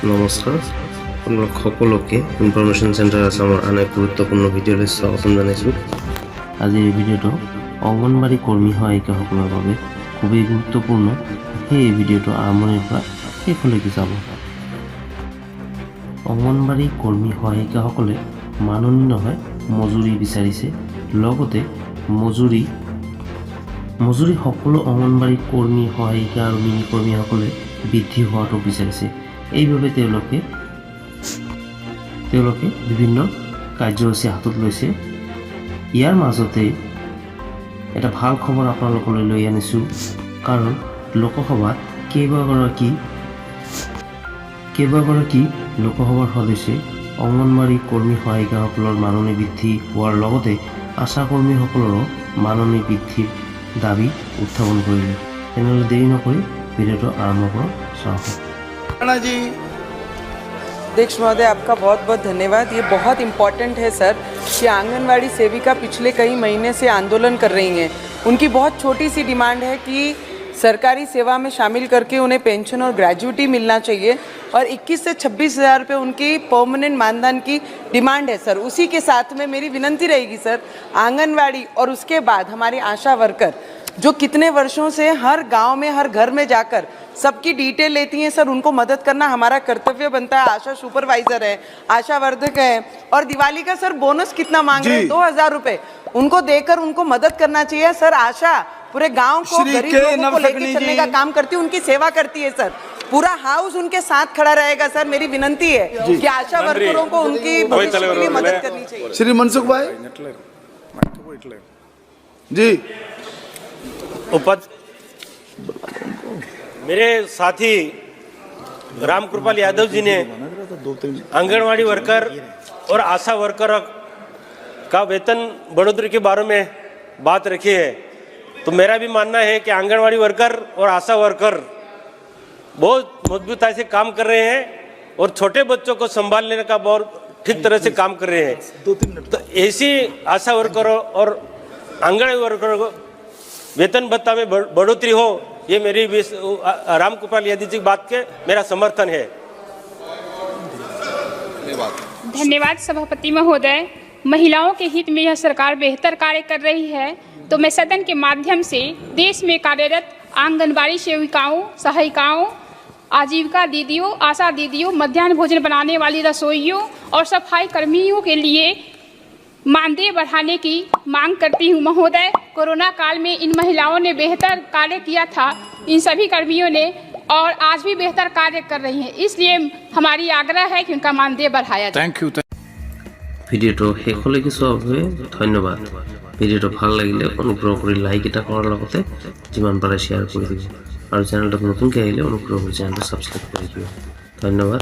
নমস্কাৰ আপোনালোক সকলোকে ইনফৰমেশ্যন চেণ্টাৰ আছামৰ আন এক গুৰুত্বপূৰ্ণ ভিডিঅ'লৈ স্বাগতম জনাইছোঁ। আজিৰ এই ভিডিঅ'টো অংগনবাড়ী কৰ্মী সহায়িকাসকলৰ বাবে খুবেই গুৰুত্বপূৰ্ণ। সেই ভিডিঅ'টো আৰম্ভণিৰ পৰা শেষলৈকে চাব। অংগনবাড়ী কৰ্মী সহায়িকাসকলে মাননি নহয় মজুৰি বিচাৰিছে। লগতে মজুৰি সকলো অংগনবাড়ী কৰ্মী সহায়িকা আৰু মিনি কৰ্মীসকলে বৃদ্ধি হোৱাটো বিচাৰিছে। এইভাবে তেওঁলোকে বিভিন্ন কাৰ্যসূচী হাতত লৈছে। ইয়াৰ মাজতে এটা ভাল খবৰ আপোনালোকলৈ লৈ আনিছোঁ, কাৰণ লোকসভাত কেইবাগৰাকী লোকসভাৰ সদস্যই অংগনবাড়ী কৰ্মী সহায়িকাসকলৰ মাননি বৃদ্ধি হোৱাৰ লগতে আশা কৰ্মীসকলৰো মাননি বৃদ্ধিৰ দাবী উত্থাপন কৰিলে। তেনেহ'লে দেৰি নকৰি ভিডিঅ'টো আৰম্ভ কৰক। চাওক जी अध्यक्ष महोदय, आपका बहुत बहुत धन्यवाद। ये बहुत इम्पॉर्टेंट है सर कि आंगनवाड़ी सेविका पिछले कई महीने से आंदोलन कर रही हैं। उनकी बहुत छोटी सी डिमांड है कि सरकारी सेवा में शामिल करके उन्हें पेंशन और ग्रेजुइटी मिलना चाहिए, और 21 से 26,000 रुपये उनकी परमानेंट मानधन की डिमांड है सर। उसी के साथ में मेरी विनंती रहेगी सर, आंगनवाड़ी और उसके बाद हमारी आशा वर्कर जो कितने वर्षों से हर गांव में हर घर में जाकर सबकी डिटेल लेती हैं सर, उनको मदद करना हमारा कर्तव्य बनता है। आशा सुपरवाइजर है, आशा वर्धक है, और दिवाली का सर बोनस कितना मांग रहे हैं, 2,000 रुपए, उनको देकर उनको मदद करना चाहिए सर। आशा पूरे गांव को, गरीब लोगों को लेकर चलने का काम करती है, उनकी सेवा करती है सर। पूरा हाउस उनके साथ खड़ा रहेगा सर। मेरी विनंती है कि आशा वर्करों को उनकी भविष्य के लिए मदद करनी चाहिए। श्री मनसुख भाई जी। मेरे साथी रामकृपाल यादव जी ने आंगनवाड़ी वर्कर और आशा वर्कर का वेतन बढ़ोतरी के बारे में बात रखी है, तो मेरा भी मानना है कि आंगनवाड़ी वर्कर और आशा वर्कर बहुत मजबूती से काम कर रहे हैं और छोटे बच्चों को संभालने का बहुत ठीक तरह से काम कर रहे हैं। तो ऐसी आशा वर्करों और आंगनवाड़ी वर्करों को वेतन भत्ता में बढ़ोतरी हो, ये मेरी रामकृपाल यादव जी बात के मेरा समर्थन है। धन्यवाद सभापति महोदय। महिलाओं के हित में यह सरकार बेहतर कार्य कर रही है, तो मैं सदन के माध्यम से देश में कार्यरत आंगनबाड़ी सेविकाओं, सहायिकाओं, आजीविका दीदियों, आशा दीदियों, मध्याह्न भोजन बनाने वाली रसोइयों और सफाई कर्मियों के लिए मानदेय बढ़ाने की मांग करती हूँ महोदय। कोरोना काल में इन महिलाओं ने बेहतर कार्य किया था, इन सभी कर्मियों ने, और आज भी बेहतर कार्य कर रही हैं, इसलिए हमारी आग्रह है कि उनका मानदेय बढ़ाया जाए। Thank you. ভিডিঅ'টো শেষলৈকে চোৱাৰ বাবে ধন্যবাদ। ভিডিঅ'টো ভাল লাগিলে অনুগ্ৰহ কৰি লাইক এটা কৰাৰ লগতে যিমান পাৰে শ্বেয়াৰ কৰি দিব, আৰু চেনেলটোত নতুনকৈ আহিলে অনুগ্ৰহ কৰি চেনেলটো ছাবস্ক্ৰাইব কৰি দিব। ধন্যবাদ।